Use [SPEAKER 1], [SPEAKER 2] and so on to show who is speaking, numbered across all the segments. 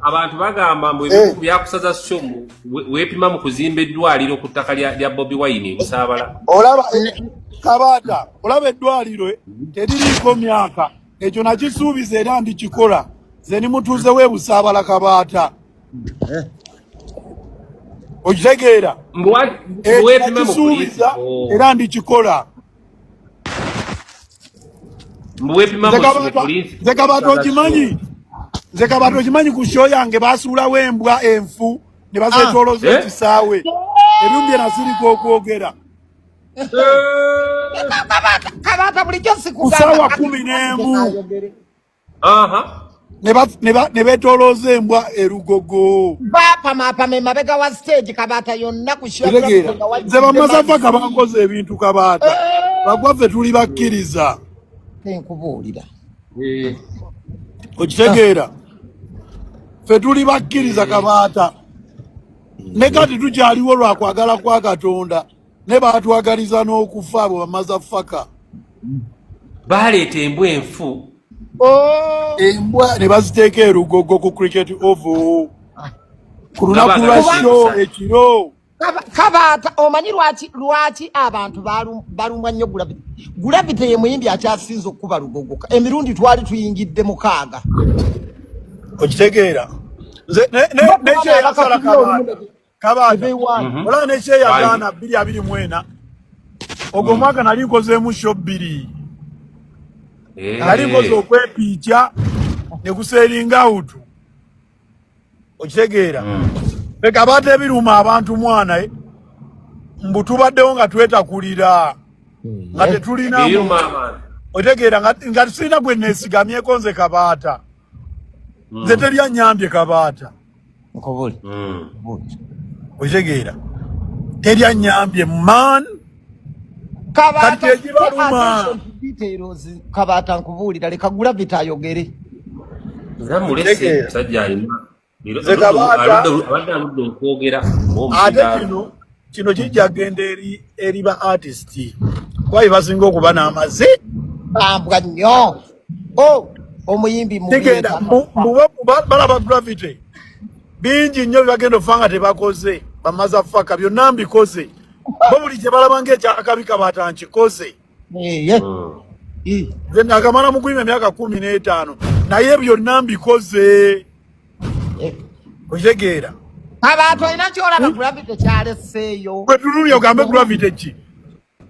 [SPEAKER 1] abantu bagamba mbu ebiku byakusaza ssumu weepima mu kuzimba eddwaliro ku ttaka lya Bobi Wine Busaabala.
[SPEAKER 2] Olaba Kabata, olaba eddwaliro teririiko myaka. Ekyo nakisuubiza era ndikikola. Ze nimutuuze we Busaabala Kabata. Okitegeera?
[SPEAKER 1] Weepima mu
[SPEAKER 2] kisuubiza era ndikikola.
[SPEAKER 1] Weepima mu polisi.
[SPEAKER 2] Nze Kabata okimanyi? Nze Kabata okimanyi ku show yange basuulawo embwa enfu ne bazeetoolooza ekisaawe. Ebyumbi nasirika okwogera.
[SPEAKER 3] Kabata bulijjo sikugamba.
[SPEAKER 2] Kusaawa 11.
[SPEAKER 1] Aha.
[SPEAKER 2] Ne beetoolooza embwa erugogo.
[SPEAKER 3] Mapama emabega wa stage Kabata yonna ku show.
[SPEAKER 2] Nze bamazafaka bakoze ebintu Kabata. Bagwaffe tuli bakkiriza.
[SPEAKER 3] Nkubuulira.
[SPEAKER 2] Okitegeera? Ffe tuli bakkiriza Kabata. Ne kati tukyaliwo lwa kwagala kwa Katonda. Ne baatwagaliza n'okufa abo bamazafaka.
[SPEAKER 1] Baleeta embwa enfu.
[SPEAKER 2] Embwa ne baziteeka erugogo ku cricket oval. Ku lunaku lwa show ekiro.
[SPEAKER 3] Kabata omanyi lwaki abantu balumwa nnyo Gravity ye muyimbi akyasinza okuba lugogo. Emirundi twali tuyingidde mukaaga.
[SPEAKER 2] Okitegeera? Ne kyeyasala Kabata. Olaba ne kyeyagaana 2024. Ogwo mwaka nali nkozeemu show 2. Nali nkoze okwepiikya ne kuseeringa awutu. Okitegeera? Kabata ebiruma abantu mwana mbu tubaddewo nga twetakulira. Nga tetulina otegeera nga tusirina gwe neesigamyeko nze Kabata. Nze terya nnyambye Kabata. Otegeera? Terya nnyambye man. Kati egibaluma.
[SPEAKER 3] Kabata nkubuulira leka Gravity ayogere.
[SPEAKER 1] Zamulese musajja alina.
[SPEAKER 2] Ate kino kijja genda eri ba artist. Kwayi basinga okuba n'amaze.
[SPEAKER 3] Bambwa nnyo. Omuyimbi
[SPEAKER 2] mugenda balaba Gravity. Bingi nnyo bagenda ofanga tebakoze. Bamazafaka byonna mbikoze. Bo buli gye balaba ng'ekyakabi Kabata nkikoze. Nze nakamala mu kuyima emyaka 15. Naye byonna mbikoze. Okitegeera?
[SPEAKER 3] Abantu olina kyolaba Gravity kyaleseeyo.
[SPEAKER 2] Gwe tunulya ogambe Gravity ki?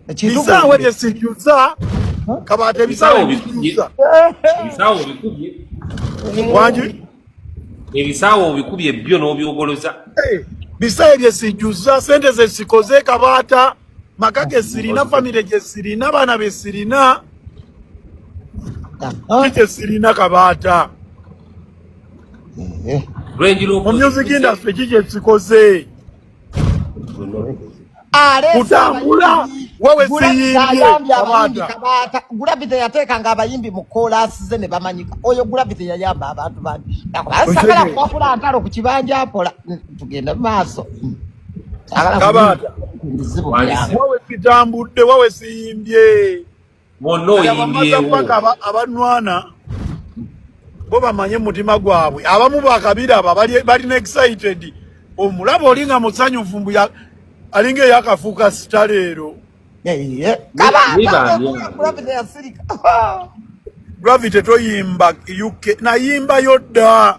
[SPEAKER 2] Bisaawe bye sijjuza. Kabata ebisaawe bikujjuza.
[SPEAKER 1] Ebisaawe bikubye.
[SPEAKER 2] Wangi?
[SPEAKER 1] Ebisaawe bikubye byo n'obyogoloza.
[SPEAKER 2] Bisaawe bye sijjuza, sente ze sikoze Kabata, maka ge sirina, famire gye sirina, baana be sirina. Kike sirina Kabata. Mu music industry kike sikoze. Kutambula wewe siyimbye Kabata.
[SPEAKER 3] Gravity yateekanga abayimbi mu chorus ze ne bamanyika. Oyo Gravity yayamba abantu bandi. Sakala kwakula ntalo ku kibanja apola tugenda maaso.
[SPEAKER 2] Kabata. Wewe kitambudde wewe siyimbye.
[SPEAKER 1] Mono yimbyewo.
[SPEAKER 2] Abanwana bo bamanye mutima gwabwe. Abamu bakabiraba bali excited. Omulabo olinga musanyufu mbu alinga yakafuuka sitaleero. Gravity toyimba UK nayimba yodda.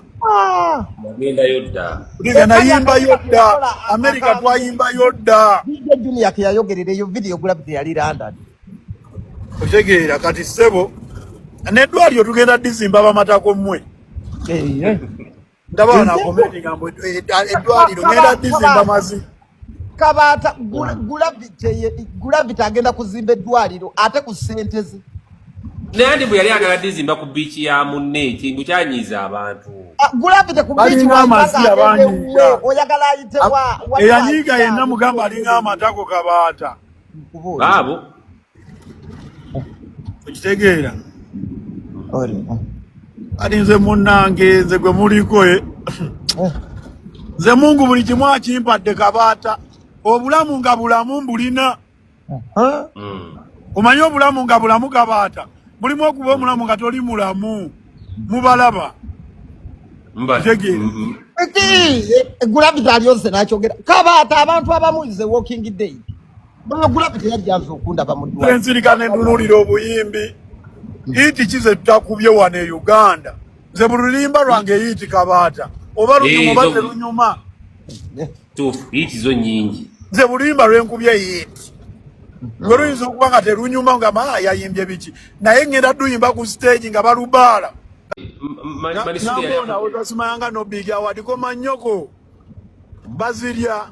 [SPEAKER 2] Nayimba yodda. America twayimba yodda.
[SPEAKER 3] Junior yayogerereyo video Gravity yali London.
[SPEAKER 2] Otegeera kati sebo neddwaliro tugenda dizimba bamatako mmwe. Ndaba na comment gambo eddwaliro ngenda dizimba mazi.
[SPEAKER 3] Kabata Gravity agenda kuzimba eddwaliro ate ku ssente ze.
[SPEAKER 1] Nandi bwe yali agala dizimba ku beach ya munne kintu kyanyiza abantu.
[SPEAKER 3] Gravity ku beach oyagala ayitewa.
[SPEAKER 2] Eyanyiga yenna mugamba alinga amatako Kabata.
[SPEAKER 1] Baabo.
[SPEAKER 2] Okitegeera? Ati nze munnange nze gwe muliko nze Mungu buli kimu akimpadde Kabata. Obulamu nga bulamu mbulina. Omanyi obulamu nga bulamu Kabata. Mulimu okuba omulamu nga toli mulamu. Mubalaba.
[SPEAKER 3] Gravity aliyose nakyogera Kabata abantu abamuize walking day Gravity yajjaza okunda bamudwa
[SPEAKER 2] ensirikane ndunulira obuyimbi iti kize tutakubye wane Uganda nze bululimba lwange iti Kabata oba lunyuma bate lunyuma
[SPEAKER 1] iti zo nyingi
[SPEAKER 2] nze bulimba lwenkubye iti Ngoruyinza okuba nga terunyuma nga yayimbye biki naye ngenda duyimba ku stage nga balubala Nambona otasimanga no big award ko manyoko bazirya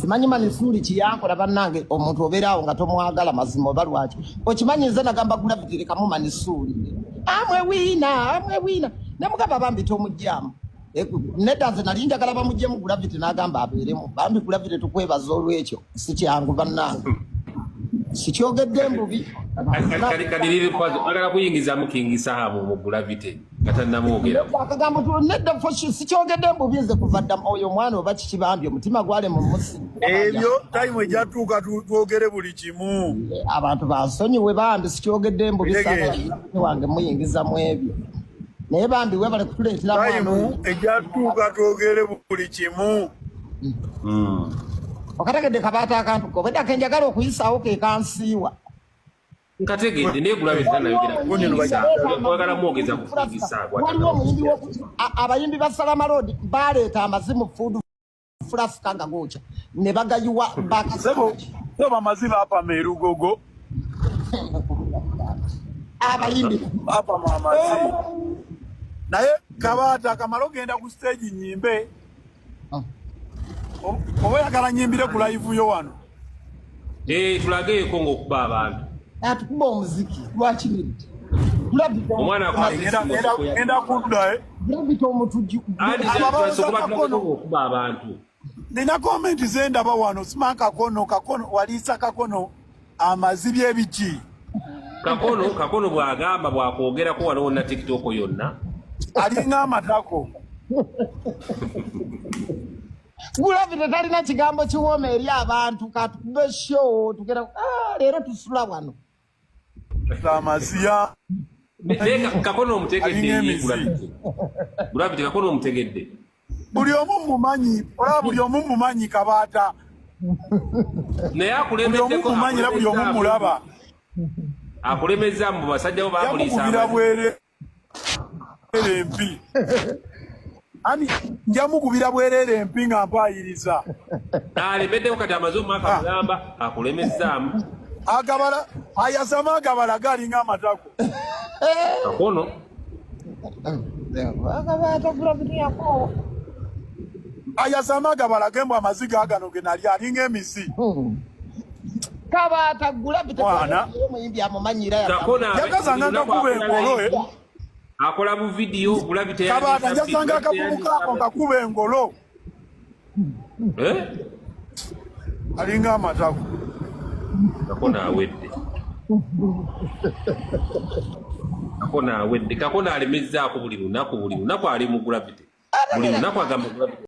[SPEAKER 3] Simanyi Manisuli kiyankola bannange omuntu obeerawo nga tomwagala mazima oba lwaki okimanyi nze nagamba Gravity lekamu Manisuli amwe wina namugamba bambi tomujjamu nedda nze nali njagala bamuggyemu Gravity n'agamba abeeremu bambi Gravity tukwebaza olwekyo si kyangu bannange sikyogedde mbubi
[SPEAKER 1] kaliriri kwazo agala kuyingiza mukingisa hamo mu Gravity katanamwogera
[SPEAKER 3] akagambo nedda foshi sikyogedde mbubi nze kuva dda oyo mwana oba kikibambye omutima gwale mu musi
[SPEAKER 2] ebyo time ejatuuka twogere buli kimu
[SPEAKER 3] abantu bansonyiwe bambi sikyogedde mbubi wange muyingiza mu ebyo naye bambi webale kutuleetera
[SPEAKER 2] mwana ejatuuka twogere buli kimu
[SPEAKER 3] Okategedde Kabata akantu ko bwedda kenjagala okuyisaawo ke kansiiwa
[SPEAKER 1] kategedde naye Gravity tanayogera kwagala mwogeza kufugisa
[SPEAKER 3] abayimbi ba Salama Road baleeta amazimu food flaska nga gocha ne bagayiwa
[SPEAKER 2] sebo amazimu apa Merugogo
[SPEAKER 3] abayimbi
[SPEAKER 2] apa amazimu naye Kabata kamalo genda ku stage nyimbe oyagala nyimbire ku live yo wano
[SPEAKER 1] tulageeko ng'okuba abantu
[SPEAKER 3] atukuba omuziki lwaki
[SPEAKER 1] omwana
[SPEAKER 2] genda kudda
[SPEAKER 3] Gravity omutuji
[SPEAKER 1] okuba abantu
[SPEAKER 2] nina komenti zendaba wano simaka kakono walisa kakono amazibi ebiki
[SPEAKER 1] kakono bwagamba bwakwogerako wano wonna TikTok yonna
[SPEAKER 2] alinga amatako
[SPEAKER 3] Gravity talina kigambo kiwooma eri abantu katukube show tugera leero tusula wano
[SPEAKER 2] Samasiya
[SPEAKER 1] kakono omutegedde Gravity kakono omutegedde
[SPEAKER 2] buli omu mumanyi Kabata
[SPEAKER 1] naye akulemeddeko
[SPEAKER 2] buli omu mulaba
[SPEAKER 1] akulemezza mu basajja bo
[SPEAKER 2] bamulisa bwere empi ani njamukubira bwerere empi nga mpayiriza
[SPEAKER 1] alemeddeko kati amazumu akamugamba akulemezzaamu
[SPEAKER 2] agabala ayasama agabala galinga amatako
[SPEAKER 1] kakono
[SPEAKER 2] ayasama agabala gembo amaziga agano ge nali alinga emisi
[SPEAKER 3] Kabata Gravity
[SPEAKER 2] muyimbi
[SPEAKER 3] amumanyira
[SPEAKER 2] yakazanga ngakuba engolo
[SPEAKER 1] akola mu video Gravity
[SPEAKER 2] Kabata jasanga akabubuka ngakuba engolo alinga amatako
[SPEAKER 1] kakona awedde kakona alemezzaako buli lunaku ali mu Gravity buli lunaku agamba Gravity